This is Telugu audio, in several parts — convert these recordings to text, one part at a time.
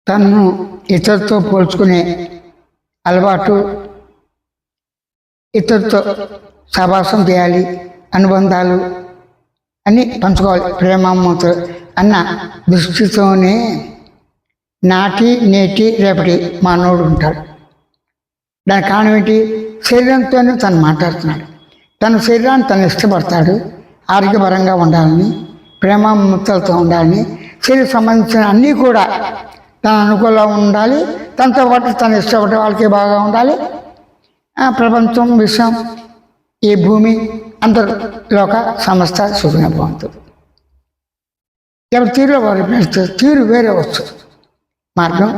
తనను ఇతరులతో పోల్చుకునే అలవాటు, ఇతరులతో సహవాసం చేయాలి, అనుబంధాలు అన్నీ పంచుకోవాలి ప్రేమతో అన్న దృష్టితోనే నాటి నేటి రేపటి మానవుడు ఉంటాడు. దాని కారణం ఏంటి? శరీరంతోనే తను మాట్లాడుతున్నాడు. తన శరీరాన్ని తను ఇష్టపడతాడు. ఆరోగ్యపరంగా ఉండాలని, ప్రేమతో ఉండాలని, శరీర సంబంధించిన అన్నీ కూడా తన అనుకూలంగా ఉండాలి. తనతో పాటు తను ఇష్టపడే వాళ్ళకి బాగా ఉండాలి. ప్రపంచం, విశ్వం, ఈ భూమి, అందరూ లోక సమస్త సుఖంగా బాగుంటుంది. ఎవరి తీరులో వారు పెడితే తీరు వేరే వచ్చు. మార్గం,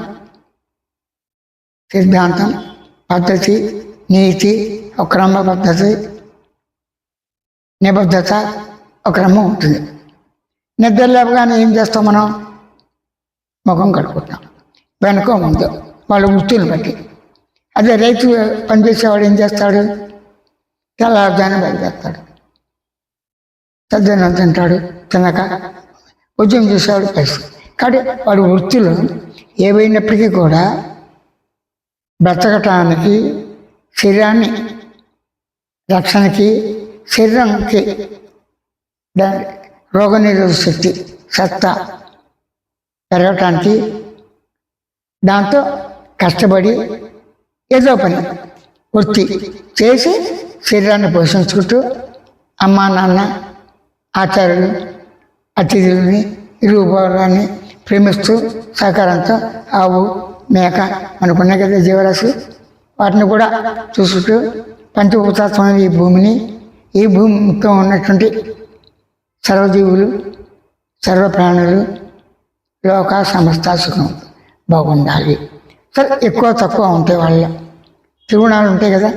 సిద్ధాంతం, పద్ధతి, నీతి, ఒక క్రమ పద్ధతి, నిబద్ధత, ఒక క్రమం ఉంటుంది. నిద్ర లేవగానే ఏం చేస్తాం మనం? ముఖం కడుక్కుంటాం, వెనక ముందు వాళ్ళ వృత్తులను బట్టి. అదే రైతు పనిచేసేవాడు ఏం చేస్తాడు? తెల్లవారుజామున బయలుదేరుతాడు, సజ్జనం తింటాడు, తినక ఉద్యోగం చేసేవాడు పైసలు. కాబట్టి వాడి వృత్తులు ఏవైనప్పటికీ కూడా బ్రతకటానికి, శరీరాన్ని రక్షణకి, శరీరానికి రోగనిరోధక శక్తి సత్తా పెరగటానికి, దాంతో కష్టపడి ఏదో పని వృత్తి చేసి శరీరాన్ని పోషించుకుంటూ అమ్మా నాన్న, ఆచార్యులు, అతిథులని, ఇరుగుపరాన్ని ప్రేమిస్తూ సహకారంతో ఆవు, మేక అనుకున్నాయి కదా జీవరాశి, వాటిని కూడా చూసుకుంటూ పంచభూతాత్మైన ఈ భూమిని, ఈ భూమితో ఉన్నటువంటి సర్వజీవులు, సర్వ ప్రాణులు, లోక సమస్త సుఖం బాగుండాలి. సరే, ఎక్కువ తక్కువ ఉంటాయి వాళ్ళ త్రిగుణాలు ఉంటాయి కదా,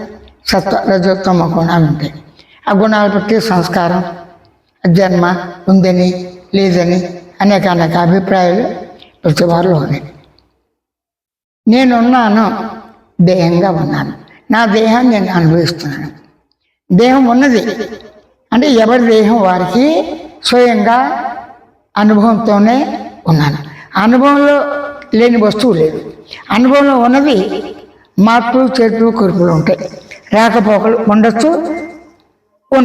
సత్వ రజోత్తమ గుణాలు ఉంటాయి. ఆ గుణాలు బట్టి సంస్కారం, జన్మ ఉందని లేదని అనేక అభిప్రాయాలు ప్రతి వారిలో ఉన్నాయి. నేనున్నాను, దేహంగా ఉన్నాను, నా దేహాన్ని నేను అనుభవిస్తున్నాను. దేహం ఉన్నది అంటే ఎవరి దేహం వారికి స్వయంగా అనుభవంతోనే ఉన్నాను. అనుభవంలో లేని వస్తువు లేదు. అనుభవంలో ఉన్నది మార్పులు, చేర్పులు, కొరుపులు ఉంటాయి, రాకపోకలు ఉండొచ్చు,